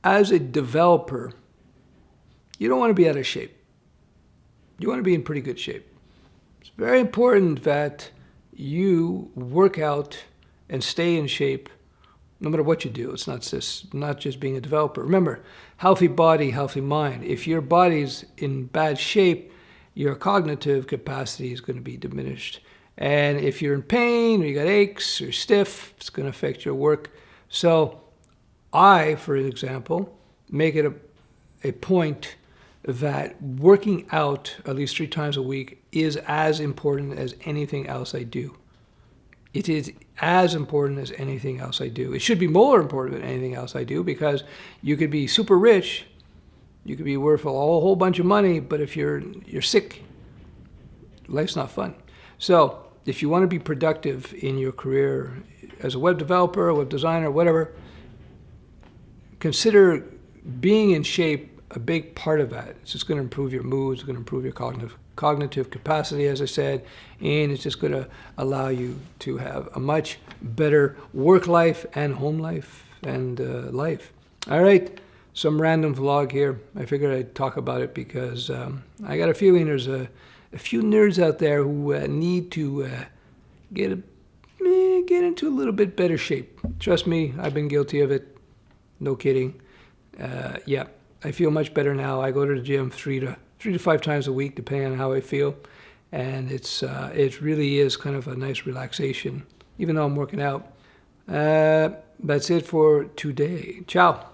as a developer, you don't want to be out of shape. You want to be in pretty good shape. It's very important that you work out and stay in shape no matter what you do. It's not just being a developer. Remember, healthy body, healthy mind. If your body's in bad shape, your cognitive capacity is going to be diminished. And if you're in pain or you got aches or stiff, it's going to affect your work. So I, for example, make it a point that working out at least 3 times a week is as important as anything else I do. It is as important as anything else I do. It should be more important than anything else I do, because you could be super rich, you could be worth a whole bunch of money, but if you're sick, life's not fun. So if you want to be productive in your career as a web developer, a web designer, whatever, consider being in shape a big part of that. It's just going to improve your mood, it's going to improve your cognitive capacity, as I said, and it's just going to allow you to have a much better work life and home life and life. All right, some random vlog here. I figured I'd talk about it because I got a feeling there's a few nerds out there who need to get into a little bit better shape. Trust me, I've been guilty of it. No kidding. Yeah. I feel much better now. I go to the gym 3 to 5 times a week, depending on how I feel, and it really is kind of a nice relaxation, even though I'm working out. That's it for today. Ciao.